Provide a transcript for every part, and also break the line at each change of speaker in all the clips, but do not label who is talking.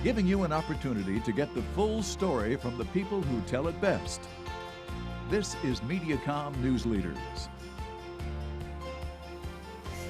giving you an opportunity to get the full story from the people who tell it best. This is MediaCom News Leaders.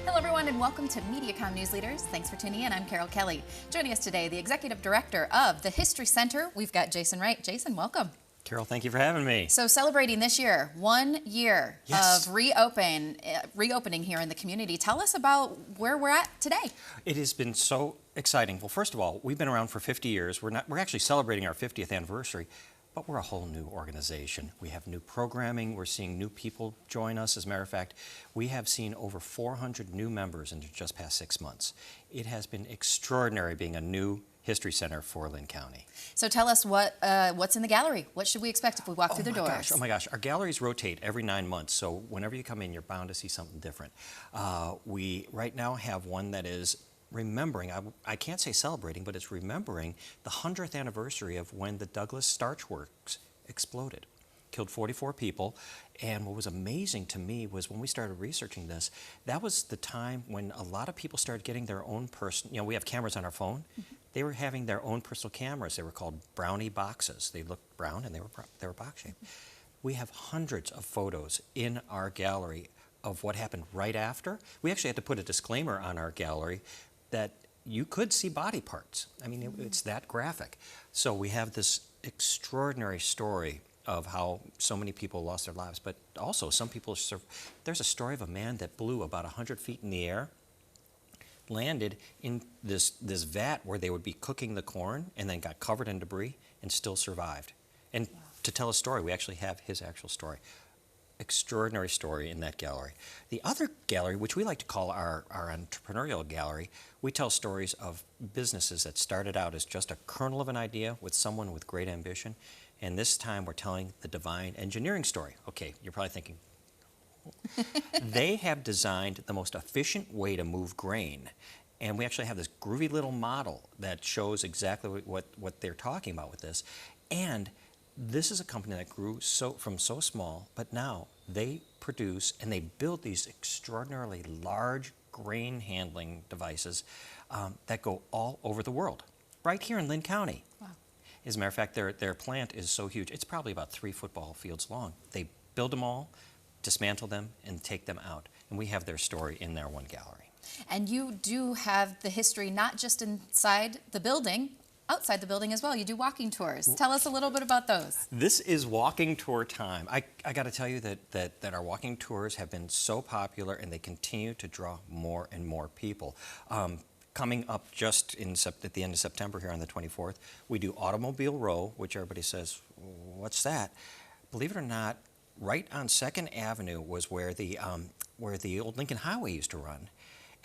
Hello everyone and welcome to MediaCom News Leaders. Thanks for tuning in. I'm Carol Kelly. Joining us today, the Executive Director of the History Center, we've got Jason Wright. Jason, welcome.
Carol, thank you for having me.
So celebrating this year, 1 year of reopening here in the community. Tell us about where we're at today.
It has been so exciting. Well, first of all, we've been around for 50 years. We're actually celebrating our 50th anniversary, but we're a whole new organization. We have new programming. We're seeing new people join us. As a matter of fact, we have seen over 400 new members in just past 6 months. It has been extraordinary being a new History Center for Linn County.
So tell us what's in the gallery. What should we expect if we walk through the doors?
Oh my gosh, our galleries rotate every 9 months, so whenever you come in, you're bound to see something different. We right now have one that is remembering, I can't say celebrating, but it's remembering the 100th anniversary of when the Douglas Starch Works exploded. Killed 44 people, and what was amazing to me was when we started researching this, that was the time when a lot of people started getting their own we have cameras on our phone. They were having their own personal cameras. They were called brownie boxes. They looked brown and they were box shaped. We have hundreds of photos in our gallery of what happened right after. We actually had to put a disclaimer on our gallery that you could see body parts. I mean, it's that graphic. So we have this extraordinary story of how so many people lost their lives, but also some people, there's a story of a man that blew about 100 feet in the air, landed in this vat where they would be cooking the corn and then got covered in debris and still survived. And to tell a story, we actually have his actual story. Extraordinary story in that gallery. The other gallery, which we like to call our entrepreneurial gallery, we tell stories of businesses that started out as just a kernel of an idea with someone with great ambition. And this time we're telling the divine engineering story. Okay, you're probably thinking, they have designed the most efficient way to move grain. And we actually have this groovy little model that shows exactly what they're talking about with this. And this is a company that grew from so small, but now they produce and they build these extraordinarily large grain handling devices that go all over the world, right here in Linn County. Wow. As a matter of fact, their plant is so huge, it's probably about 3 football fields long. They build them all, dismantle them, and take them out. And we have their story in their one gallery.
And you do have the history not just inside the building, outside the building as well. You do walking tours. Tell us a little bit about those.
This is walking tour time. I got to tell you that our walking tours have been so popular and they continue to draw more and more people. Coming up just at the end of September here on the 24th, we do Automobile Row, which everybody says, what's that? Believe it or not, right on 2nd Avenue was where the old Lincoln Highway used to run.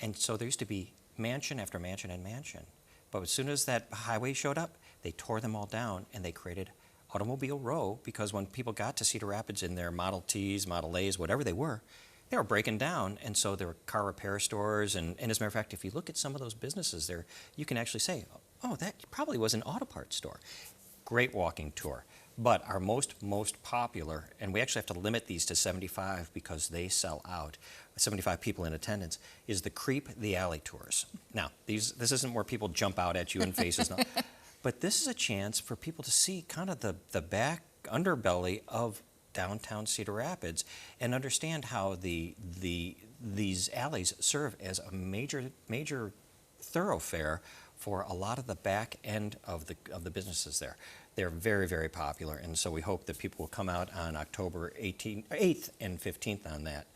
And so there used to be mansion after mansion and mansion. But as soon as that highway showed up, they tore them all down and they created Automobile Row, because when people got to Cedar Rapids in their Model Ts, Model As, whatever they were breaking down. And so there were car repair stores. And as a matter of fact, if you look at some of those businesses there, you can actually say, oh, that probably was an auto parts store. Great walking tour. But our most popular, and we actually have to limit these to 75 because they sell out, 75 people in attendance, is the Creep the Alley tours. Now, this isn't where people jump out at you in faces, no. But this is a chance for people to see kind of the back underbelly of downtown Cedar Rapids and understand how these alleys serve as a major thoroughfare for a lot of the back end of the businesses there. They're very, very popular, and so we hope that people will come out on October 8th and 15th on that.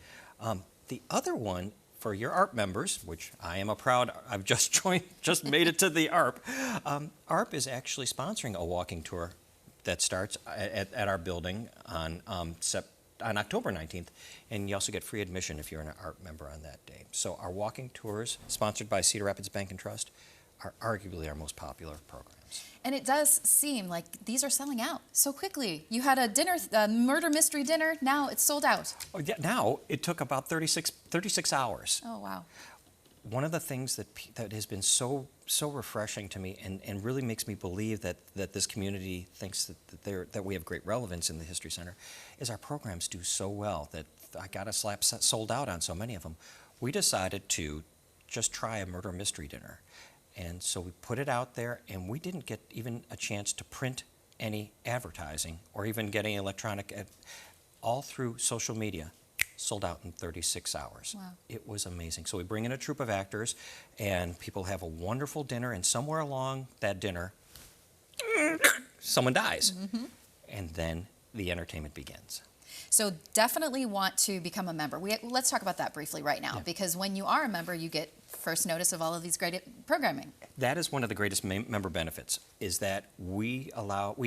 The other one, for your ARP members, which I am I've just made it to the ARP. ARP is actually sponsoring a walking tour that starts at our building on October 19th, and you also get free admission if you're an ARP member on that day. So our walking tours, sponsored by Cedar Rapids Bank and Trust, are arguably our most popular programs.
And it does seem like these are selling out so quickly. You had a dinner, a murder mystery dinner, now it's sold out.
Oh, yeah, now it took about 36 hours.
Oh, wow.
One of the things that has been so refreshing to me and really makes me believe that this community thinks that we have great relevance in the History Center is our programs do so well that I got a slap sold out on so many of them. We decided to just try a murder mystery dinner. And so we put it out there, and we didn't get even a chance to print any advertising or even get any electronic, all through social media. Sold out in 36 hours.
Wow.
It was amazing. So we bring in a troupe of actors, and people have a wonderful dinner, and somewhere along that dinner, someone dies. And then the entertainment begins.
So definitely want to become a member. Let's talk about that briefly right now, because when you are a member, you get first notice of all of these great programming.
That is one of the greatest member benefits, is that we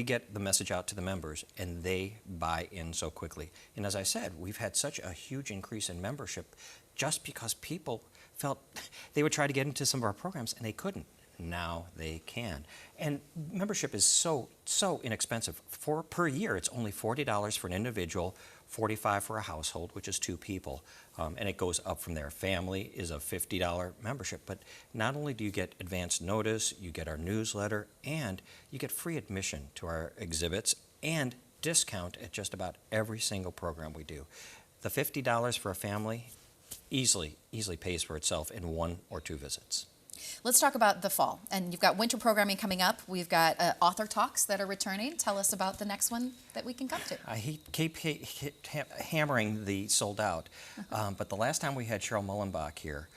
get the message out to the members, and they buy in so quickly. And as I said, we've had such a huge increase in membership just because people felt they would try to get into some of our programs and they couldn't. Now they can. And membership is so inexpensive. Per year, it's only $40 for an individual, $45 for a household, which is 2 people. And it goes up from there. Family is a $50 membership. But not only do you get advance notice, you get our newsletter, and you get free admission to our exhibits and discount at just about every single program we do. The $50 for a family easily pays for itself in 1 or 2 visits.
Let's talk about the fall. And you've got winter programming coming up. We've got author talks that are returning. Tell us about the next one that we can come to.
I keep hammering the sold out, but the last time we had Cheryl Mullenbach here,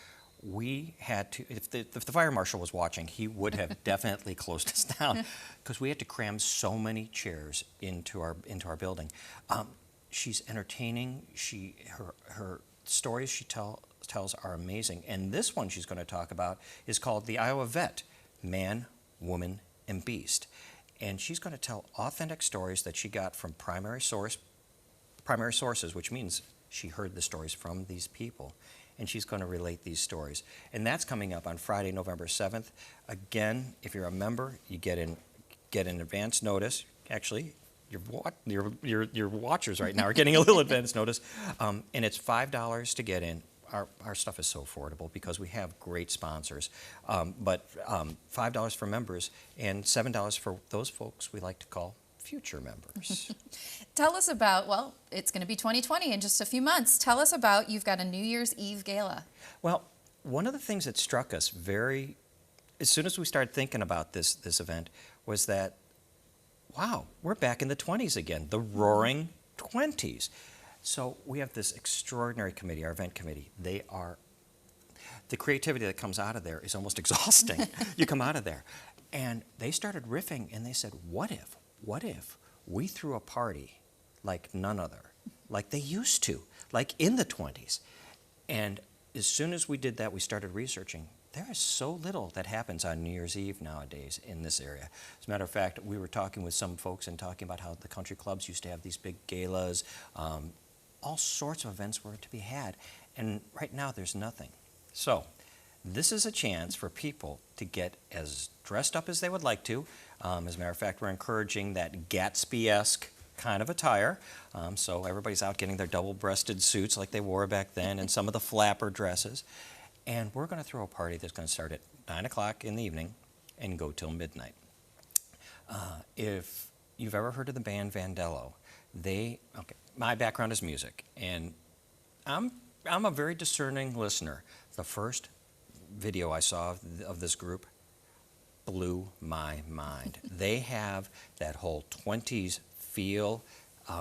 we had to, if the fire marshal was watching, he would have definitely closed us down, because we had to cram so many chairs into our building. She's entertaining. Her stories she tells are amazing. And this one she's going to talk about is called The Iowa Vet, Man, Woman, and Beast. And she's going to tell authentic stories that she got from primary sources, which means she heard the stories from these people. And she's going to relate these stories. And that's coming up on Friday, November 7th. Again, if you're a member, you get an advance notice. Actually, your watchers right now are getting a little advance notice. And it's $5 to get in. Our stuff is so affordable because we have great sponsors, but $5 for members and $7 for those folks we like to call future members.
Tell us about, well, it's going to be 2020 in just a few months. Tell us about, you've got a New Year's Eve gala.
Well, one of the things that struck us as soon as we started thinking about this event was that, wow, we're back in the 20s again, the roaring 20s. So we have this extraordinary committee, our event committee. The creativity that comes out of there is almost exhausting. You come out of there. And they started riffing, and they said, what if we threw a party like none other, like they used to, like in the 20s? And as soon as we did that, we started researching. There is so little that happens on New Year's Eve nowadays in this area. As a matter of fact, we were talking with some folks and talking about how the country clubs used to have these big galas, all sorts of events were to be had, and right now there's nothing. So this is a chance for people to get as dressed up as they would like to. As a matter of fact, we're encouraging that Gatsby-esque kind of attire. So everybody's out getting their double-breasted suits like they wore back then, and some of the flapper dresses. And we're going to throw a party that's going to start at 9 o'clock in the evening and go till midnight. If you've ever heard of the band Vandello, my background is music, and I'm a very discerning listener. The first video I saw of this group blew my mind. They have that whole 20s feel,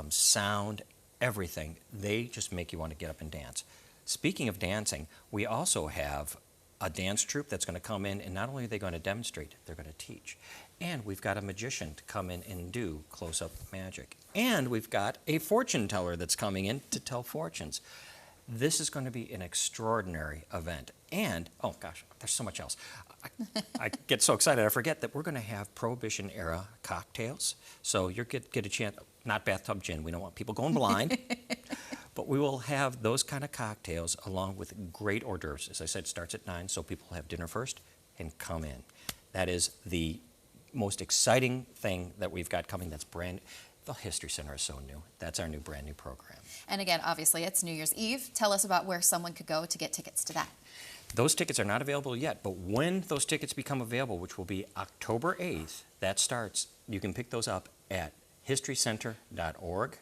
sound, everything. They just make you want to get up and dance. Speaking of dancing, we also have a dance troupe that's going to come in, and not only are they going to demonstrate, they're going to teach. And we've got a magician to come in and do close-up magic. And we've got a fortune teller that's coming in to tell fortunes. This is going to be an extraordinary event. And, oh gosh, there's so much else. I get so excited I forget that we're going to have Prohibition-era cocktails. So you'll get a chance, not bathtub gin, we don't want people going blind. But we will have those kind of cocktails along with great hors d'oeuvres. As I said, it starts at 9, so people have dinner first and come in. That is the most exciting thing that we've got coming that's brand new. The History Center is so new. That's our brand new program.
And again, obviously, it's New Year's Eve. Tell us about where someone could go to get tickets to that.
Those tickets are not available yet, but when those tickets become available, which will be October 8th, that starts, you can pick those up at historycenter.org,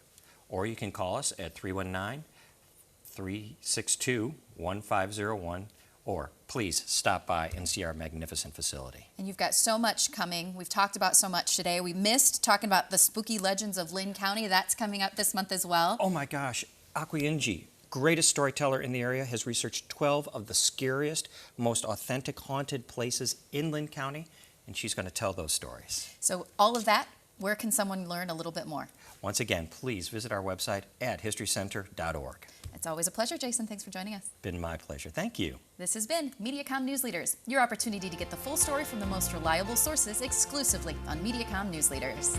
or you can call us at 319-362-1501, or please stop by and see our magnificent facility.
And you've got so much coming. We've talked about so much today. We missed talking about the spooky legends of Lynn County. That's coming up this month as well.
Oh my gosh, Akuyinji, greatest storyteller in the area, has researched 12 of the scariest, most authentic haunted places in Lynn County, and she's going to tell those stories.
So all of that, where can someone learn a little bit more?
Once again, please visit our website at historycenter.org.
It's always a pleasure, Jason. Thanks for joining us.
Been my pleasure. Thank you.
This has been MediaCom News Leaders, your opportunity to get the full story from the most reliable sources exclusively on MediaCom News Leaders.